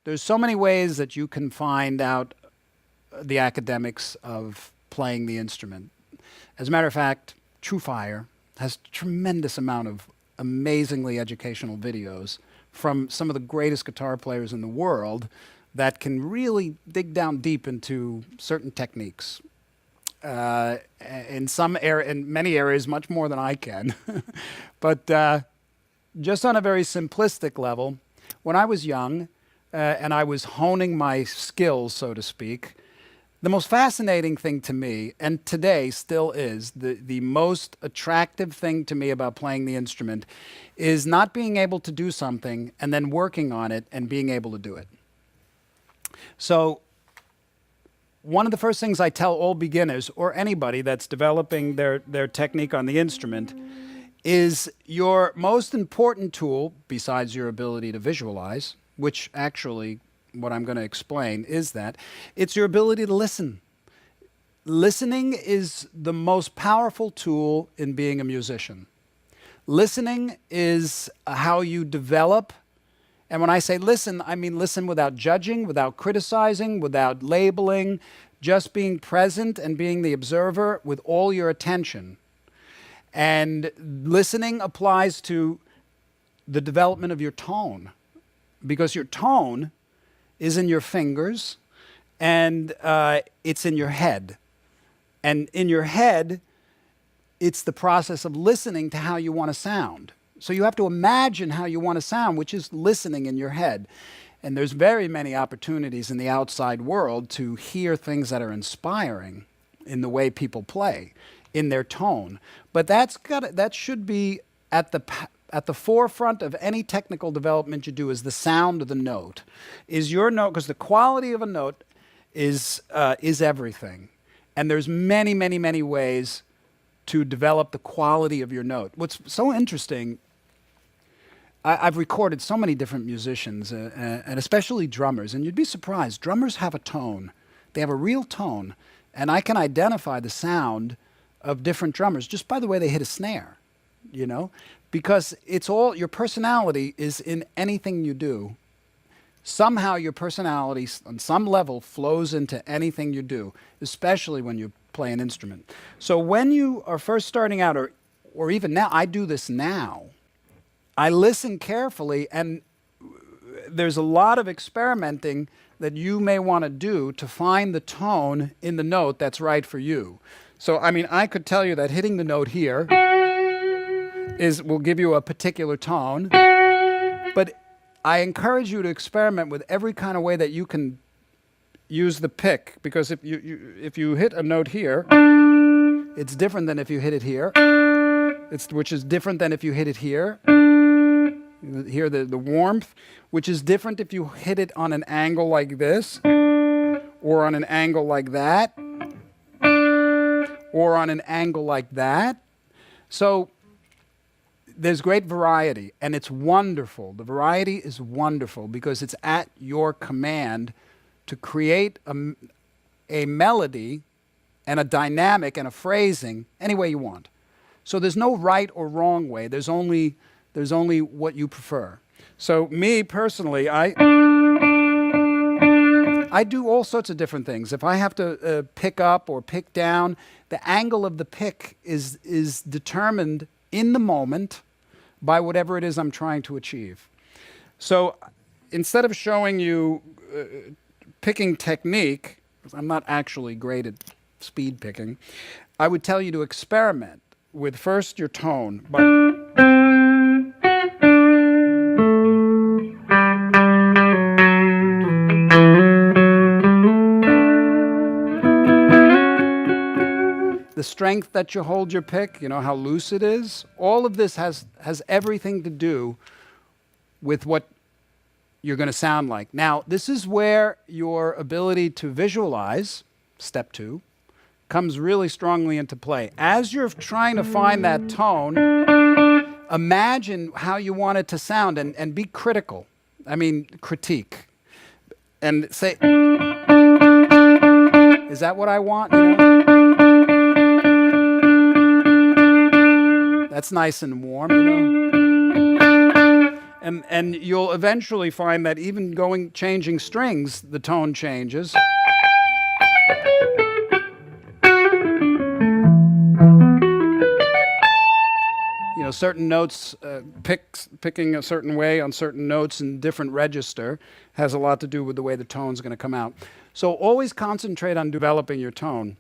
There's so many ways that you can find out the academics of playing the instrument. As a matter of fact, TrueFire has a tremendous amount of amazingly educational videos from some of the greatest guitar players in the world that can really dig down deep into certain techniques. In many areas, much more than I can. But just on a very simplistic level, when I was young and I was honing my skills, so to speak, the most fascinating thing to me, and today still is, the most attractive thing to me about playing the instrument is not being able to do something and then working on it and being able to do it. So one of the first things I tell all beginners or anybody that's developing their technique on the instrument is your most important tool, besides your ability to visualize, which actually what I'm going to explain is that it's your ability to listen. Listening is the most powerful tool in being a musician. Listening is how you develop. And when I say listen, I mean listen without judging, without criticizing, without labeling, just being present and being the observer with all your attention. And listening applies to the development of your tone, because your tone is in your fingers and it's in your head. And in your head, it's the process of listening to how you want to sound. So you have to imagine how you want to sound, which is listening in your head. And there's very many opportunities in the outside world to hear things that are inspiring in the way people play, in their tone. But that should be at the forefront of any technical development you do, is the sound of the note. Is your note, because the quality of a note is everything. And there's many, many, many ways to develop the quality of your note. What's so interesting, I've recorded so many different musicians, and especially drummers, and you'd be surprised. Drummers have a tone. They have a real tone, and I can identify the sound of different drummers just by the way they hit a snare, you know? Because it's all, your personality is in anything you do. Somehow your personality on some level flows into anything you do, especially when you play an instrument. So when you are first starting out, or even now, I do this now, I listen carefully, and there's a lot of experimenting that you may want to do to find the tone in the note that's right for you. So, I mean, I could tell you that hitting the note here will give you a particular tone, but I encourage you to experiment with every kind of way that you can use the pick, because if you hit a note here, it's different than if you hit it here, which is different than if you hit it here. Hear the warmth, which is different if you hit it on an angle like this, or on an angle like that, or on an angle like that. So there's great variety, and it's wonderful. The variety is wonderful because it's at your command to create a melody and a dynamic and a phrasing any way you want. So there's no right or wrong way. There's only what you prefer. So me personally, I do all sorts of different things. If I have to pick up or pick down, the angle of the pick is determined in the moment by whatever it is I'm trying to achieve. So instead of showing you picking technique, because I'm not actually great at speed picking, I would tell you to experiment with first your tone. The strength that you hold your pick, you know, how loose it is, all of this has everything to do with what you're going to sound like. Now, this is where your ability to visualize, step 2, comes really strongly into play. As you're trying to find that tone, imagine how you want it to sound and be critical. I mean, critique. And say, is that what I want? You know? That's nice and warm, you know? And you'll eventually find that even changing strings, the tone changes. You know, certain notes, picking a certain way on certain notes in different register has a lot to do with the way the tone's going to come out. So always concentrate on developing your tone.